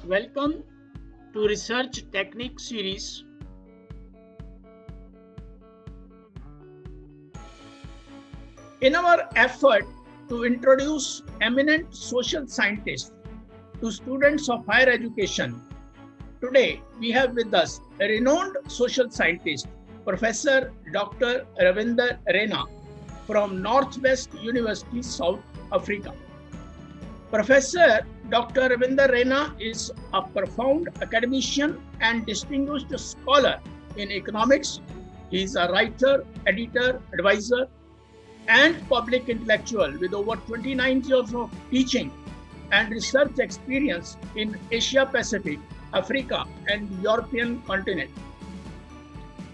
Welcome to Research Technique series. In our effort to introduce eminent social scientists to students of higher education, today we have with us a renowned social scientist, Professor Dr. Ravinder Rena from Northwest University, South Africa. Professor Dr. Ravinder Rena is a profound academician and distinguished scholar in economics. He is a writer, editor, advisor, and public intellectual with over 29 years of teaching and research experience in Asia Pacific, Africa, and European continent.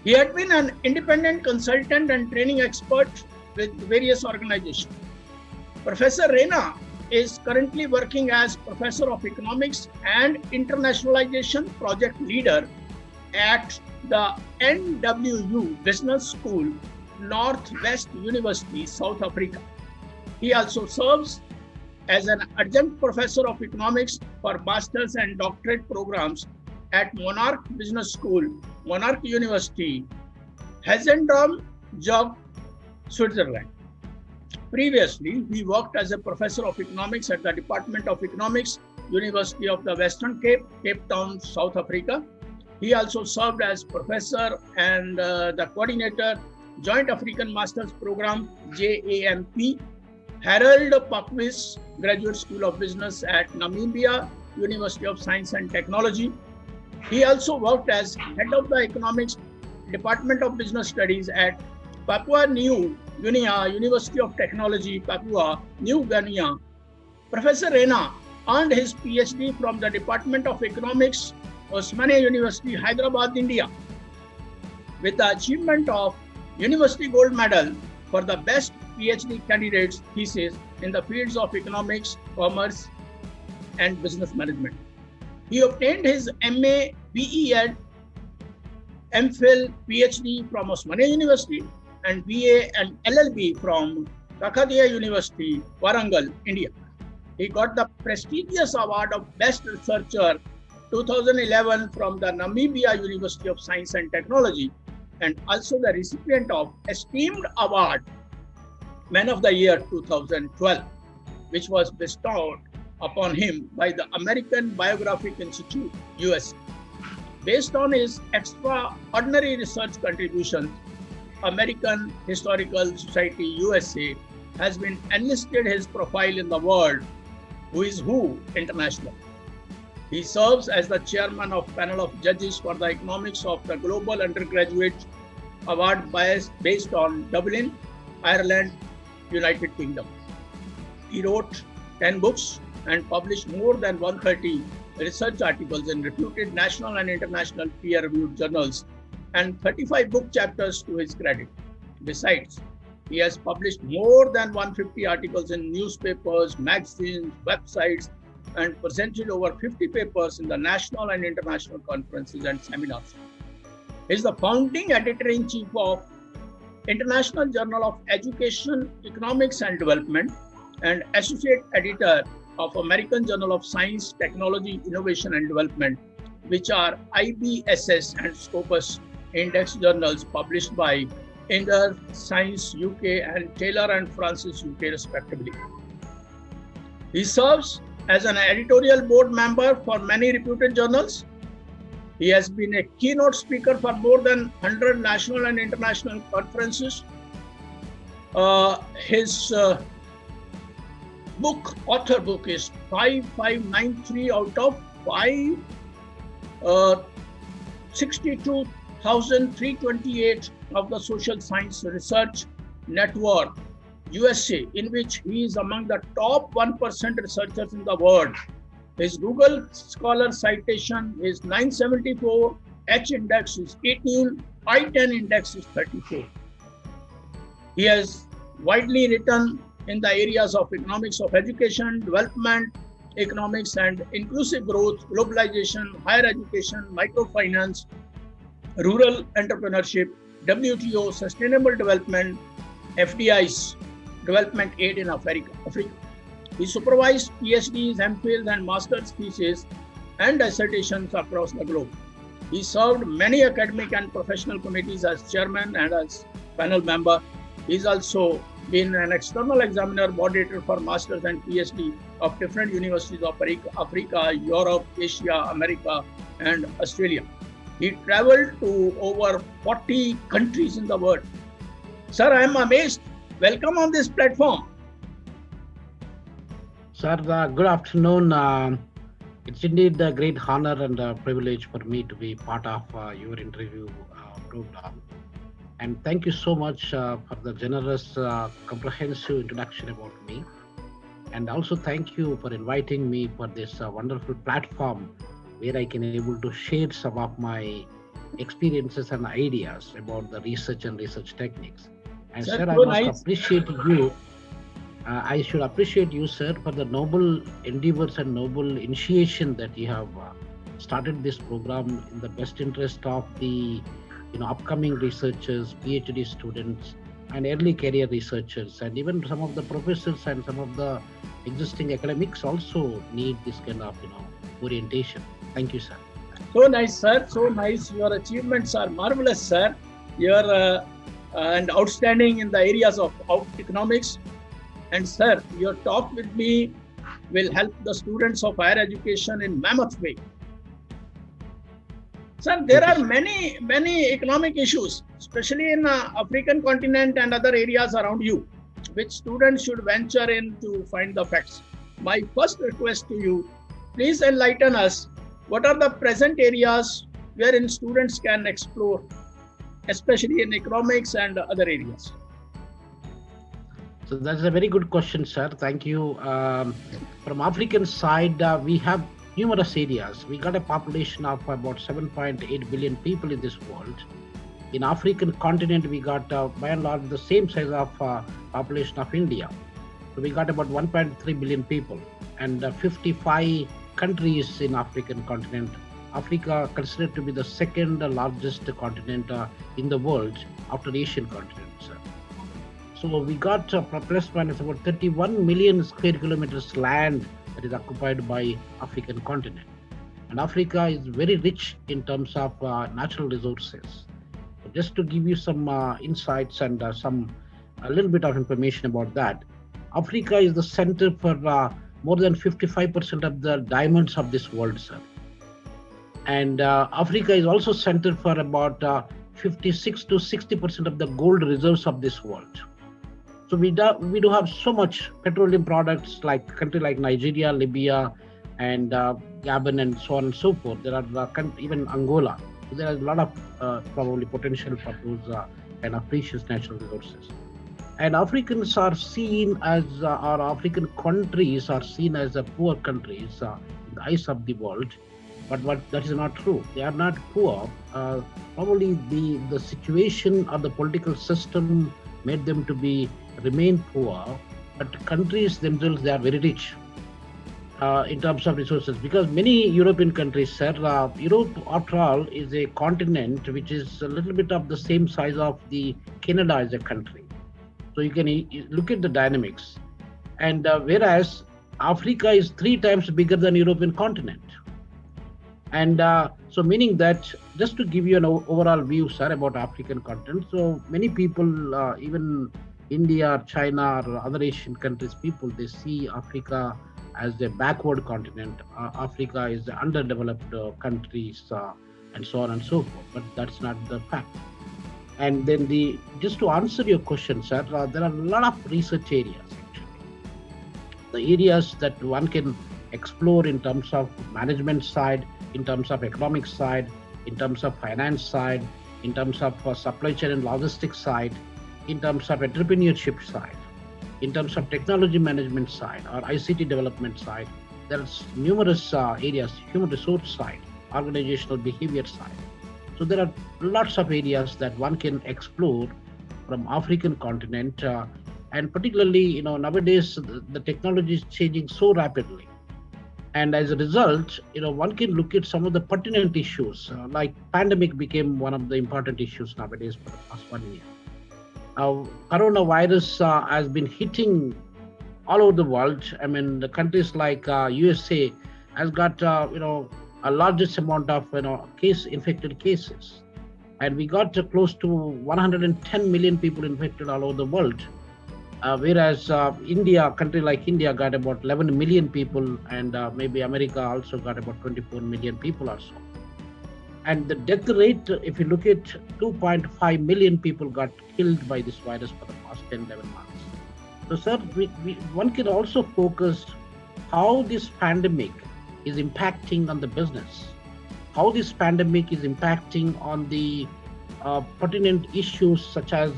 He had been an independent consultant and training expert with various organizations. Professor Rena is currently working as Professor of Economics and Internationalization Project Leader at the NWU Business School, Northwest University, South Africa. He also serves as an adjunct professor of economics for master's and doctorate programs at Monarch Business School, Monarch University, Herzendorf, Zug, Switzerland. Previously, he worked as a professor of economics at the Department of Economics, University of the Western Cape, Cape Town, South Africa. He also served as professor and the coordinator, Joint African Masters Program, JAMP, Harold Pakvis Graduate School of Business at Namibia, University of Science and Technology. He also worked as head of the Economics Department of Business Studies at Papua New Guinea, University of Technology, Papua New Guinea. Professor Rena earned his PhD from the Department of Economics, Osmania University, Hyderabad, India, with the achievement of University Gold Medal for the best PhD candidate's thesis in the fields of economics, commerce, and business management. He obtained his MA, BE.Ed, MPhil, PhD from Osmania University, and BA and LLB from Kakatiya University, Warangal, India. He got the prestigious award of Best Researcher 2011 from the Namibia University of Science and Technology, and also the recipient of esteemed award Man of the Year 2012, which was bestowed upon him by the American Biographic Institute, USA. Based on his extraordinary research contributions, American Historical Society, USA, has been enlisted his profile in the world Who is Who International. He serves as the chairman of panel of judges for the economics of the Global Undergraduate Award based on Dublin, Ireland, United Kingdom. He wrote 10 books and published more than 130 research articles in reputed national and international peer-reviewed journals and 35 book chapters to his credit. Besides, he has published more than 150 articles in newspapers, magazines, websites, and presented over 50 papers in the national and international conferences and seminars. He is the founding editor-in-chief of International Journal of Education, Economics and Development and associate editor of American Journal of Science, Technology, Innovation and Development, which are IBSS and Scopus index journals published by Inter Science UK and Taylor and Francis UK respectively. He serves as an editorial board member for many reputed journals. He has been a keynote speaker for more than 100 national and international conferences. His author book is 5593 out of 562,328 of the Social Science Research Network, USA, in which he is among the top 1% researchers in the world. His Google Scholar citation is 974, H index is 18, I10 index is 34. He has widely written in the areas of economics of education, development, economics and inclusive growth, globalization, higher education, microfinance, rural entrepreneurship, WTO, sustainable development, FDIs, development aid in Africa. He supervised PhDs, MPhils, and master's theses and dissertations across the globe. He served many academic and professional committees as chairman and as panel member. He's also been an external examiner, moderator for masters and PhD of different universities of Africa, Europe, Asia, America, and Australia. He traveled to over 40 countries in the world. Sir, I am amazed. Welcome on this platform. Sir, good afternoon. It's indeed a great honor and a privilege for me to be part of your interview program. And thank you so much for the generous, comprehensive introduction about me. And also thank you for inviting me for this wonderful platform where I can able to share some of my experiences and ideas about the research and research techniques. And sir, I must appreciate you. I should appreciate you, sir, for the noble endeavors and noble initiation that you have started this program in the best interest of the upcoming researchers, PhD students, and early career researchers, and even some of the professors and some of the existing academics also need this kind of orientation. Thank you, sir. So nice, sir. So nice. Your achievements are marvelous, sir. You're and outstanding in the areas of economics. And sir, your talk with me will help the students of higher education in mammoth way. Sir, there are many economic issues, especially in African continent and other areas around you, which students should venture in to find the facts. My first request to you, please enlighten us. What are the present areas wherein students can explore, especially in economics and other areas? So that's a very good question, sir. Thank you. From African side, we have numerous areas. We got a population of about 7.8 billion people in this world. In African continent, we got by and large the same size of population of India. So we got about 1.3 billion people and 55 countries in African continent. Africa considered to be the second largest continent in the world after the Asian continent, sir. So we got plus minus about 31 million square kilometers land that is occupied by African continent. And Africa is very rich in terms of natural resources. So just to give you some insights and a little bit of information about that, Africa is the center for more than 55% of the diamonds of this world, sir. And Africa is also center for about 56 to 60% of the gold reserves of this world. So we do have so much petroleum products like country like Nigeria, Libya, and Gabon, and so on and so forth. There are even Angola. So there is a lot of probably potential for those kind of precious natural resources. And Africans are seen as, or African countries are seen as poor countries in the eyes of the world. But that is not true. They are not poor. Probably the situation or the political system made them to remain poor, but countries themselves, they are very rich in terms of resources, because many European countries, sir, Europe after all is a continent which is a little bit of the same size of the Canada as a country. So you can look at the dynamics, and whereas Africa is 3 times bigger than European continent. And so meaning that, just to give you an overall view, sir, about African continent, so many people, even India, China, or other Asian countries, people, they see Africa as a backward continent. Africa is the underdeveloped countries, and so on and so forth. But that's not the fact. And then just to answer your question, sir, there are a lot of research areas actually. The areas that one can explore in terms of management side, in terms of economic side, in terms of finance side, in terms of supply chain and logistics side, in terms of entrepreneurship side, in terms of technology management side or ICT development side. There's numerous areas, human resource side, organizational behavior side. So there are lots of areas that one can explore from African continent, and particularly, nowadays the technology is changing so rapidly. And as a result, one can look at some of the pertinent issues, like pandemic became one of the important issues nowadays for the past 1 year. Coronavirus has been hitting all over the world. I mean, the countries like USA has got, a largest amount of infected cases, and we got close to 110 million people infected all over the world. Whereas India, country like India, got about 11 million people, and maybe America also got about 24 million people or so. And the death rate, if you look at 2.5 million people got killed by this virus for the past 10, 11 months. So, sir, one can also focus how this pandemic is impacting on the business, how this pandemic is impacting on the pertinent issues such as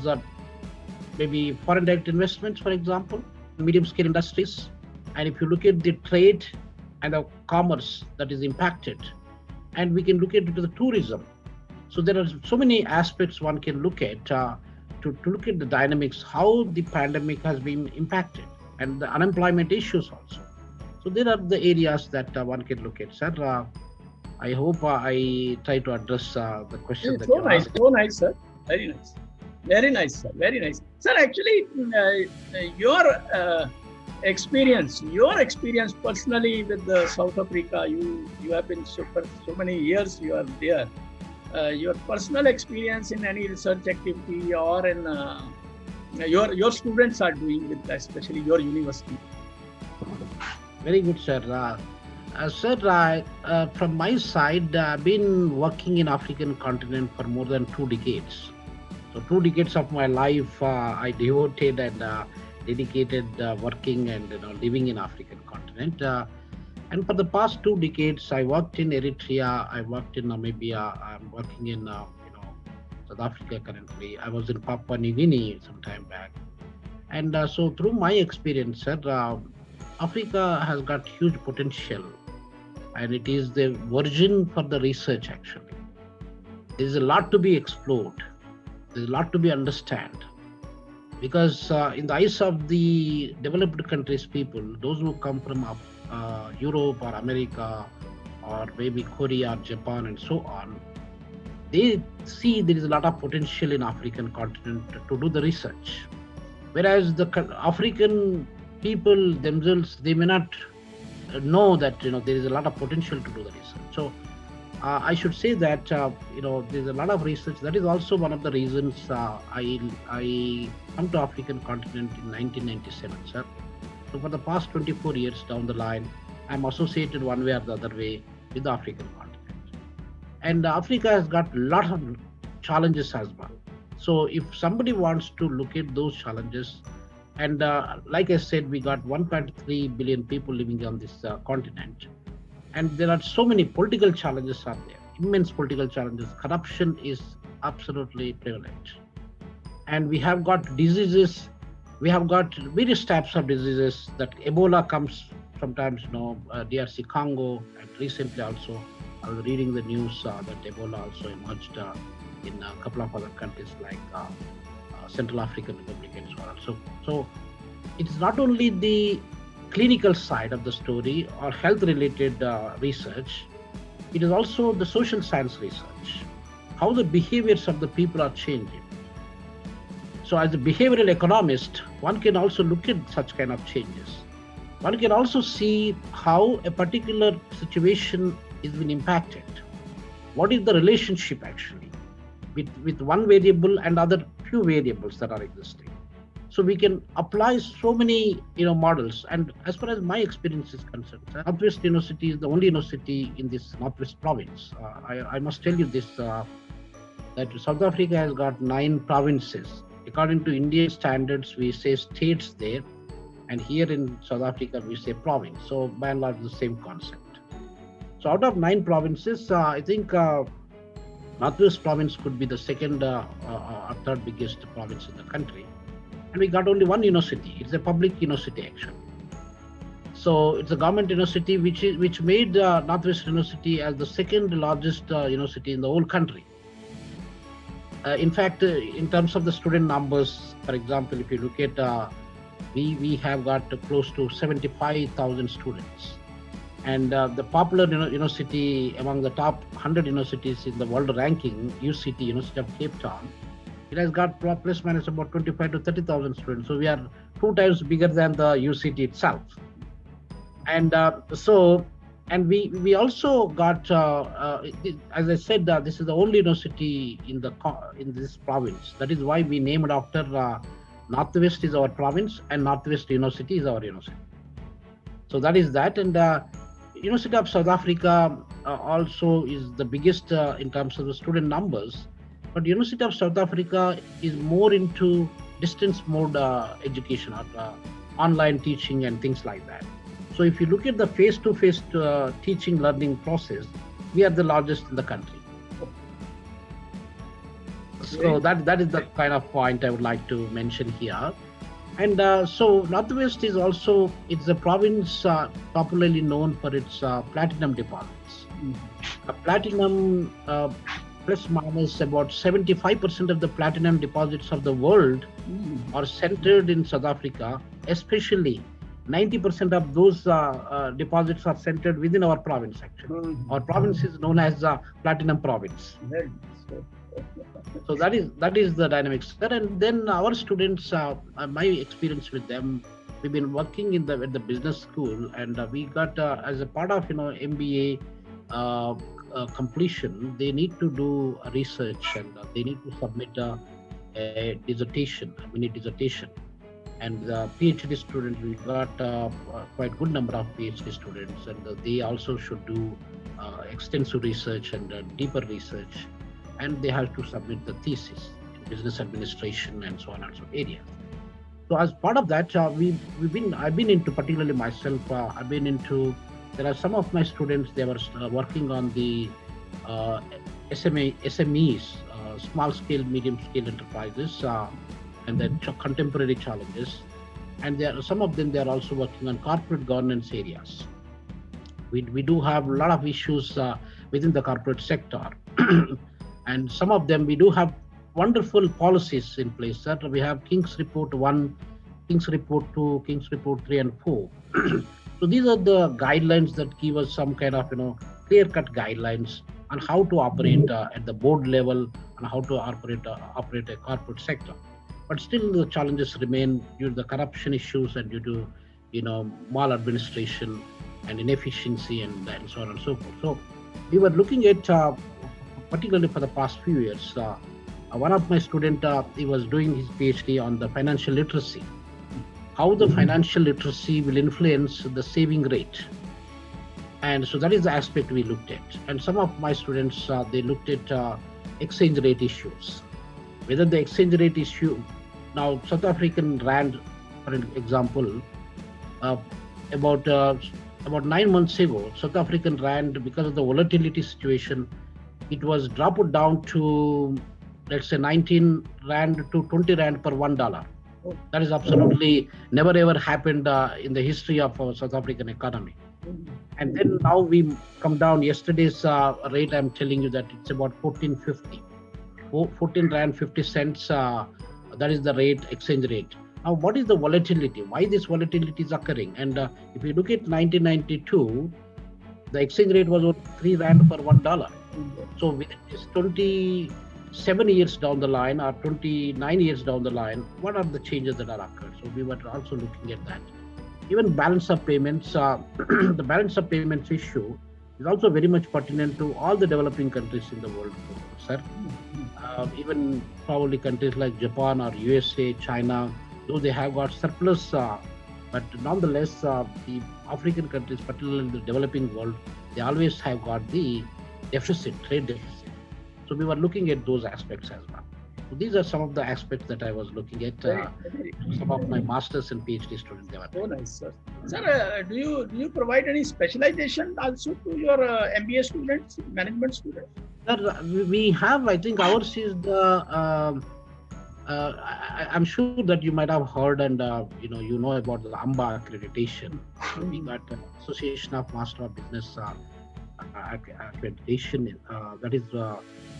maybe foreign direct investments, for example, medium scale industries. And if you look at the trade and the commerce that is impacted, and we can look at the tourism. So there are so many aspects one can look at to look at the dynamics, how the pandemic has been impacted, and the unemployment issues also. So there are the areas that one can look at, sir. I hope I try to address the question that So you nice, asked. so nice, sir. Very nice. Very nice, sir. Very nice. Sir, actually, your experience personally with the South Africa, you have been so many years you are there. Your personal experience in any research activity or in your students are doing with, especially your university. Very good, sir. Sir, from my side, I've been working in African continent for more than 2 decades. So 2 decades of my life, I devoted and dedicated working and living in African continent. And for the past 2 decades, I worked in Eritrea, I worked in Namibia, I'm working in South Africa currently. I was in Papua New Guinea some time back. And so through my experience, sir, Africa has got huge potential, and it is the virgin for the research actually. There's a lot to be explored. There's a lot to be understand. Because in the eyes of the developed countries people, those who come from Europe or America or maybe Korea or Japan and so on, they see there is a lot of potential in African continent to do the research. Whereas the African people themselves, they may not know that there is a lot of potential to do the research. So I should say that there's a lot of research. That is also one of the reasons I come to African continent in 1997, sir. So for the past 24 years down the line, I'm associated one way or the other way with the African continent. And Africa has got a lot of challenges as well. So if somebody wants to look at those challenges, and like I said, we got 1.3 billion people living on this continent. And there are so many political challenges out there, immense political challenges. Corruption is absolutely prevalent. And we have got diseases, we have got various types of diseases that Ebola comes sometimes, DRC Congo, and recently also I was reading the news that Ebola also emerged in a couple of other countries like Central African Republic and so on. So it's not only the clinical side of the story or health related research, it is also the social science research, how the behaviors of the people are changing. So as a behavioral economist, one can also look at such kind of changes. One can also see how a particular situation is being impacted. What is the relationship actually with one variable and other few variables that are existing? So we can apply so many models. And as far as my experience is concerned, Northwest University is the only university in this Northwest province. I must tell you this, that South Africa has got 9 provinces. According to Indian standards, we say states there, and here in South Africa we say province. So by and large the same concept. So out of 9 provinces, I think Northwest province could be the second or third biggest province in the country. And we got only one university. It's a public university actually. So it's a government university which made Northwest University as the second largest university in the whole country. In fact, in terms of the student numbers, for example, if you look at, we have got close to 75,000 students. And the popular university among the top 100 universities in the world ranking, UCT, University of Cape Town, it has got plus minus about 25 to 30,000 students. So we are 2 times bigger than the UCT itself. And so And we also got, as I said, this is the only university in this province. That is why we named after Northwest is our province and Northwest University is our university. So that is that. And University of South Africa also is the biggest in terms of the student numbers. But University of South Africa is more into distance mode education or online teaching and things like that. So if you look at the face-to-face teaching learning process, we are the largest in the country. So that is the kind of point I would like to mention here. And so Northwest is also, it's a province popularly known for its platinum deposits. Platinum plus minus about 75% of the platinum deposits of the world are centered in South Africa, especially 90% of those deposits are centered within our province actually. Our province is known as the Platinum Province. So that is the dynamics there. And then our students, my experience with them, we've been working at the business school, and we got as a part of MBA completion, they need to do research and they need to submit a dissertation, a mini dissertation. And the PhD students, we got quite good number of PhD students, and they also should do extensive research and deeper research. And they have to submit the thesis in business administration and so on and so areas. So as part of that, I've been into, particularly myself, I've been into, there are some of my students, they were working on the SMEs, small scale, medium scale enterprises, and then contemporary challenges. And some of them, they are also working on corporate governance areas. We do have a lot of issues within the corporate sector. And some of them, we do have wonderful policies in place. That we have King's Report 1, King's Report 2, King's Report 3 and 4. So these are the guidelines that give us some kind of clear-cut guidelines on how to operate at the board level and how to operate a corporate sector. But still, the challenges remain due to the corruption issues and due to maladministration and inefficiency and so on and so forth. So we were looking at, particularly for the past few years, one of my students, he was doing his PhD on the financial literacy, how the financial literacy will influence the saving rate. And so that is the aspect we looked at. And some of my students, they looked at exchange rate issues. Whether the exchange rate issue, now South African Rand, for example, about 9 months ago, South African Rand, because of the volatility situation, it was dropped down to, let's say, 19 Rand to 20 Rand per $1. That is absolutely never ever happened in the history of our South African economy. And then now we come down, yesterday's rate, I'm telling you that it's about 14.50. 14 Rand 50 cents, that is the rate, exchange rate. Now, what is the volatility? Why this volatility is occurring? And if you look at 1992, the exchange rate was 3 Rand per $1. So within this 27 years down the line or 29 years down the line, what are the changes that are occurred? So we were also looking at that. Even balance of payments, the balance of payments issue is also very much pertinent to all the developing countries in the world, sir. Even probably countries like Japan or USA, China, though they have got surplus, but nonetheless, the African countries, particularly the developing world, they always have got the deficit, trade deficit. So we were looking at those aspects as well. So these are some of the aspects that I was looking at. Some of my masters and PhD students. They were. Oh, nice, sir. Sir, do you provide any specialization also to your MBA students, management students? Sir, we have. I think ours is the. I'm sure that you might have heard and you know about the AMBA accreditation. We got Association of Master of Business accreditation. That is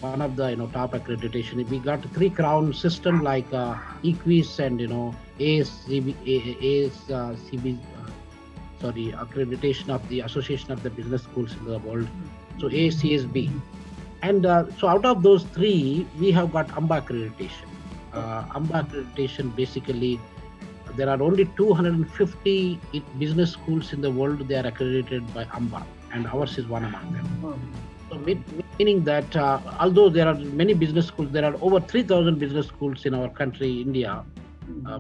one of the top accreditation. We got 3 crown system like EQUIS and accreditation of the Association of the Business Schools in the world. So ACSB, and so out of those 3, we have got AMBA accreditation. AMBA accreditation, basically, there are only 250 business schools in the world. They are accredited by AMBA, and ours is one among them. Hmm. So meaning that although there are many business schools, there are over 3,000 business schools in our country, India,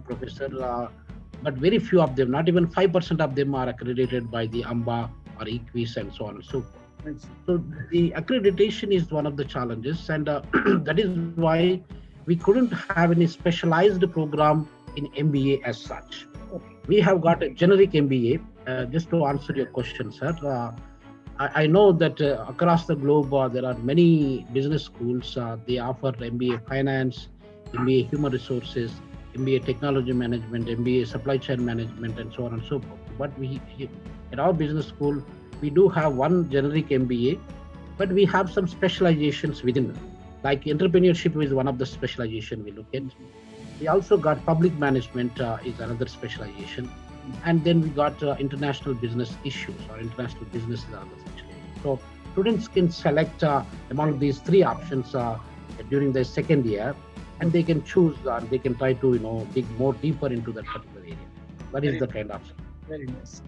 Professor, but very few of them, not even 5% of them are accredited by the AMBA or EQUIS and so on and so forth. Nice. So the accreditation is one of the challenges, and that is why we couldn't have any specialized program in MBA as such. Okay. We have got a generic MBA. Just to answer your question, sir, I know that across the globe there are many business schools. They offer MBA Finance, MBA Human Resources, MBA Technology Management, MBA Supply Chain Management, and so on and so forth. But we, at our business school, we do have one generic MBA, but we have some specializations within it. Like entrepreneurship is one of the specialization we look at. We also got public management is another specialization. And then we got international business issues or international business is another specialization. So students can select among these three options during their second year, and they can choose and they can try to dig more deeper into that particular area. That is the kind of. Very nice.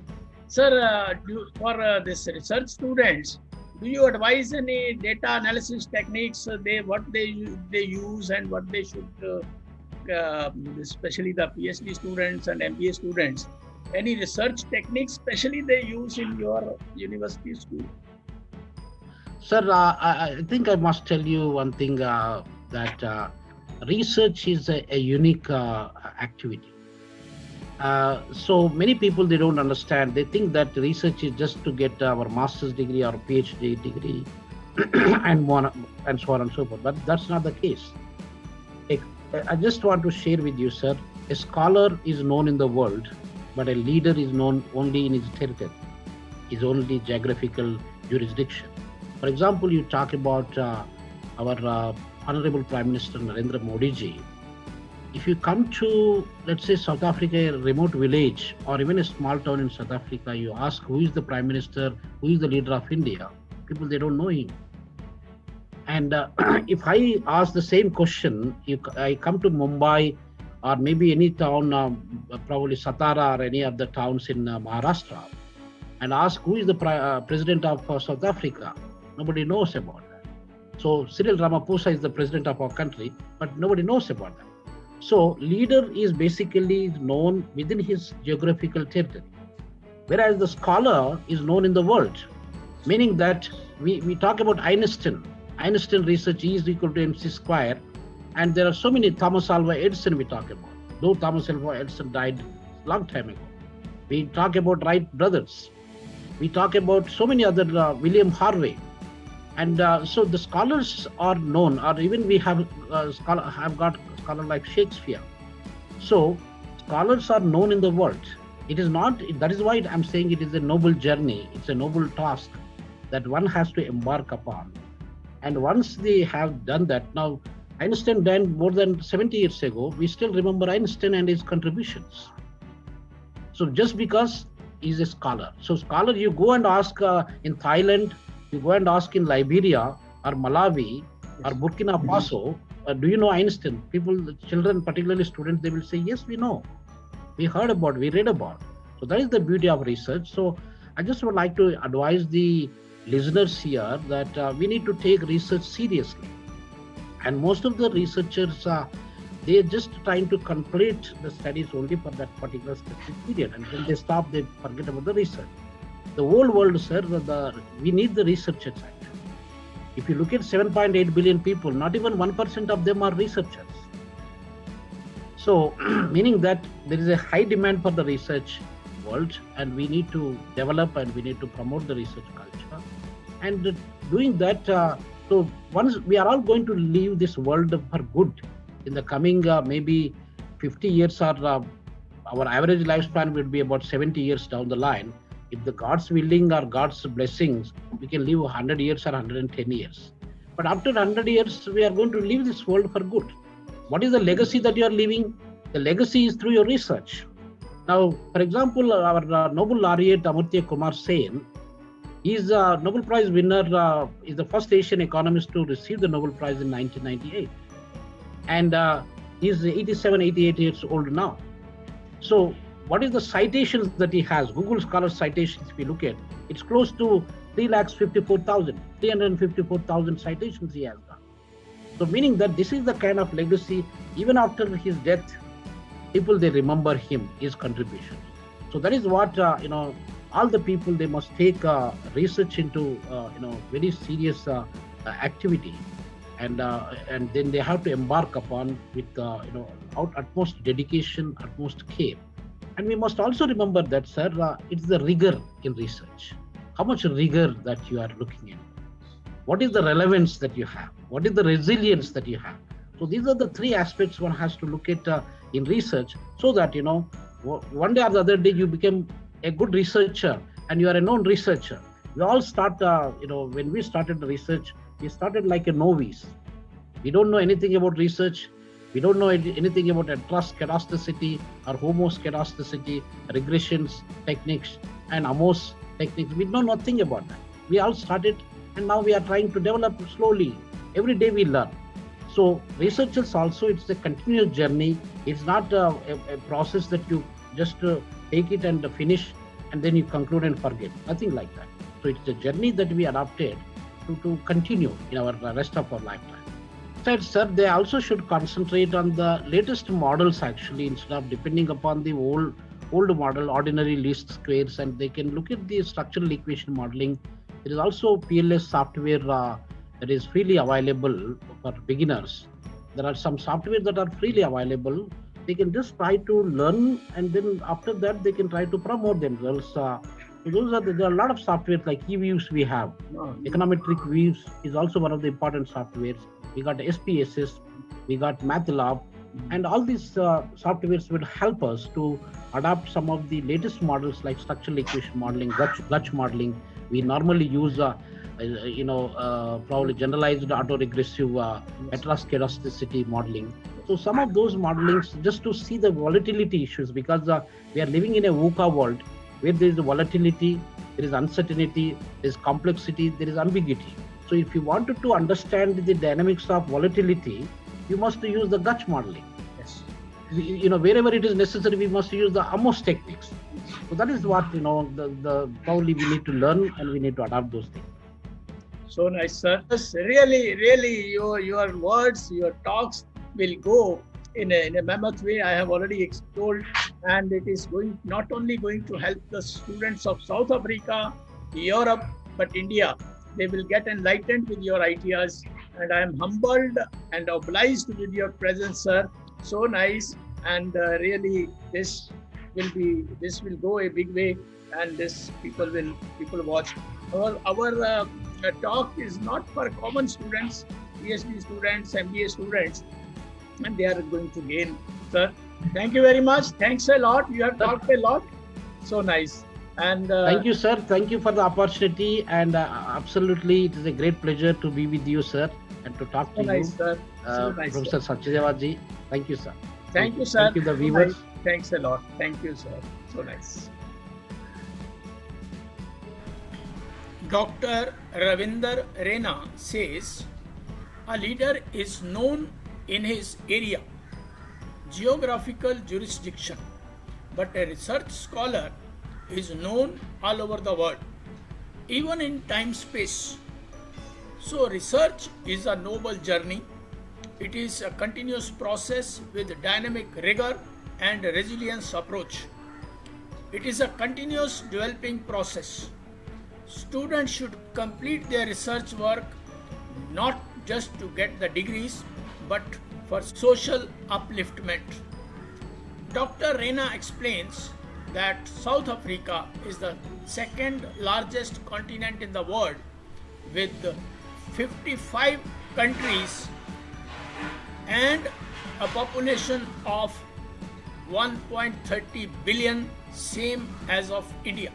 Sir, for this research students, do you advise any data analysis techniques? What they use and what they should, especially the PhD students and MBA students, any research techniques, especially they use in your university school? Sir, I think I must tell you one thing that research is a unique activity. So many people, they don't understand. They think that research is just to get our master's degree or PhD degree and so on and so forth. But that's not the case. I just want to share with you, sir, a scholar is known in the world, but a leader is known only in his territory, his only geographical jurisdiction. For example, you talk about our Honorable Prime Minister Narendra Modi ji. If you come to, let's say, South Africa, a remote village, or even a small town in South Africa, you ask who is the Prime Minister, who is the leader of India, people, they don't know him. And if I ask the same question, I come to Mumbai or maybe any town, probably Satara or any of the towns in Maharashtra, and ask who is the president of South Africa, nobody knows about that. So Cyril Ramaphosa is the president of our country, but nobody knows about that. So leader is basically known within his geographical territory, whereas the scholar is known in the world, meaning that we talk about Einstein. Einstein research is equal to MC square, and there are so many Thomas Alva Edison we talk about, though Thomas Alva Edison died a long time ago. We talk about Wright brothers. We talk about so many other, William Harvey. And so the scholars are known, or even we have got scholar like Shakespeare. So scholars are known in the world. It is not, that is why I'm saying it is a noble journey. It's a noble task that one has to embark upon. And once they have done that, now Einstein died more than 70 years ago, we still remember Einstein and his contributions. So just because he's a scholar. So scholar, you go and ask in Thailand, you go and ask in Liberia or Malawi or Burkina Faso, do you know Einstein? People, children, particularly students, they will say, yes, we know. We heard about, we read about. So that is the beauty of research. So I just would like to advise the listeners here that we need to take research seriously. And most of the researchers, they are just trying to complete the studies only for that particular specific period. And when they stop, they forget about the research. The whole world, sir, we need the researchers. If you look at 7.8 billion people, not even 1% of them are researchers. So, meaning that there is a high demand for the research world, and we need to develop and we need to promote the research culture. And doing that, so once we are all going to leave this world for good in the coming maybe 50 years, or our average lifespan will be about 70 years down the line. If the God's willing or God's blessings, we can live 100 years or 110 years. But after 100 years, we are going to leave this world for good. What is the legacy that you are leaving? The legacy is through your research. Now, for example, our Nobel laureate Amartya Kumar Sen, he is a Nobel Prize winner, is the first Asian economist to receive the Nobel Prize in 1998. And he is 87, 88 years old now. So what is the citations that he has? Google Scholar citations, if we look at, it's close to 354,000 citations he has done. So meaning that this is the kind of legacy, even after his death, people, they remember him, his contribution. So that is what, all the people, they must take research into, very serious activity. And then they have to embark upon with, utmost dedication, utmost care. And we must also remember that, sir, it's the rigor in research. How much rigor that you are looking at? What is the relevance that you have? What is the resilience that you have? So these are the three aspects one has to look at in research, so that, one day or the other day you become a good researcher and you are a known researcher. We all start, when we started the research, we started like a novice. We don't know anything about research. We don't know anything about heteroscedasticity or homoscedasticity, regressions techniques, and Amos techniques. We know nothing about that. We all started, and now we are trying to develop slowly. Every day we learn. So researchers also, it's a continuous journey. It's not a process that you just take it and finish and then you conclude and forget. Nothing like that. So it's a journey that we adopted to continue in our rest of our lifetime. Besides, sir, they also should concentrate on the latest models actually, instead of depending upon the old model, ordinary least squares, and they can look at the structural equation modeling. There is also PLS software that is freely available for beginners. There are some software that are freely available. They can just try to learn, and then after that they can try to promote themselves. There are a lot of softwares like eViews we have. Econometric Views is also one of the important softwares. We got SPSS, we got MATLAB, and all these softwares will help us to adopt some of the latest models like structural equation modeling, Gutch modeling. We normally use probably generalized autoregressive heteroscedasticity modeling. So some of those modelings, just to see the volatility issues, because we are living in a VUCA world where there is volatility, there is uncertainty, there is complexity, there is ambiguity. So if you wanted to understand the dynamics of volatility, you must use the Gutch modeling. Yes. Wherever it is necessary, we must use the Amos techniques. So that is what, probably we need to learn, and we need to adopt those things. So nice, sir. Yes, really, your words, your talks will go in a mammoth way. I have already extolled, and it is not only going to help the students of South Africa, Europe, but India. They will get enlightened with your ideas, and I am humbled and obliged with your presence, sir. So nice, and really, this will go a big way, and this people watch. Our talk is not for common students, PhD students, MBA students, and they are going to gain, sir. Thank you very much. Thanks a lot. You have talked a lot. So nice. And thank you, sir. Thank you for the opportunity, and absolutely, it is a great pleasure to be with you, sir, and to talk to you, nice, sir. So nice, Professor Satyadeva. Thank you, sir. Thank you, sir. Thank you, the viewers. Nice. Thanks a lot. Thank you, sir. So nice. Dr. Ravinder Rena says, a leader is known in his area, geographical jurisdiction, but a research scholar is known all over the world, even in time-space. So research is a noble journey. It is a continuous process with dynamic rigor and resilience approach. It is a continuous developing process. Students should complete their research work not just to get the degrees, but for social upliftment. Dr. Rena explains that South Africa is the second largest continent in the world with 55 countries and a population of 1.30 billion, same as of India.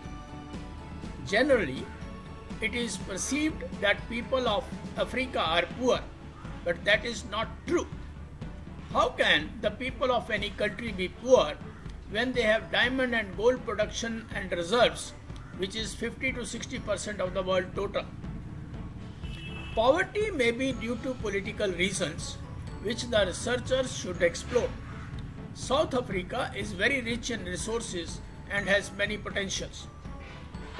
Generally, it is perceived that people of Africa are poor, but that is not true. How can the people of any country be poor when they have diamond and gold production and reserves, which is 50 to 60% of the world total? Poverty may be due to political reasons, which the researchers should explore. South Africa is very rich in resources and has many potentials.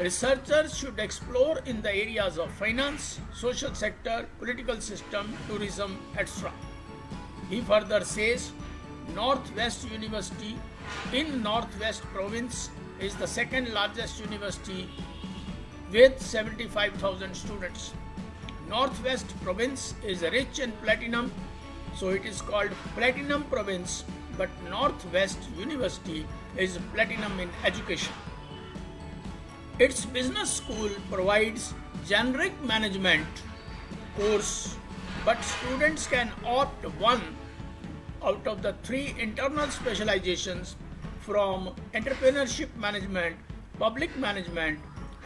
Researchers should explore in the areas of finance, social sector, political system, tourism, etc. He further says, Northwest University in Northwest Province is the second largest university with 75,000 students. Northwest Province is rich in platinum, so it is called Platinum Province, but Northwest University is platinum in education. Its business school provides generic management course, but students can opt one out of the three internal specializations from entrepreneurship management, public management,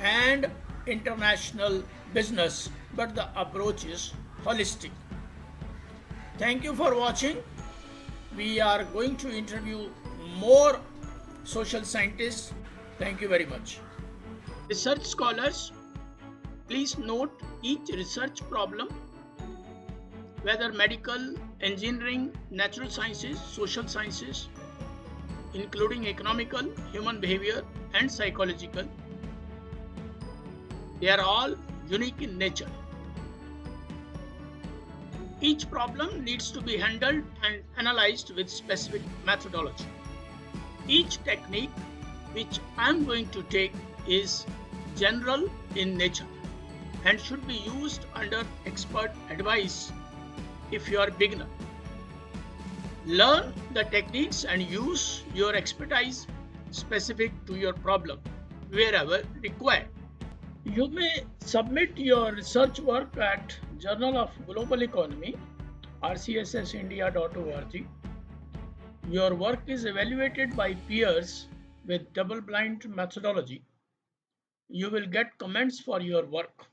and international business, but the approach is holistic. Thank you for watching. We are going to interview more social scientists. Thank you very much. Research scholars, please note each research problem, whether medical, engineering, natural sciences, social sciences, including economical, human behavior, and psychological. They are all unique in nature. Each problem needs to be handled and analyzed with specific methodology. Each technique which I am going to take is general in nature and should be used under expert advice if you are a beginner. Learn the techniques and use your expertise specific to your problem wherever required. You may submit your research work at Journal of Global Economy, rcssindia.org. Your work is evaluated by peers with double-blind methodology. You will get comments for your work.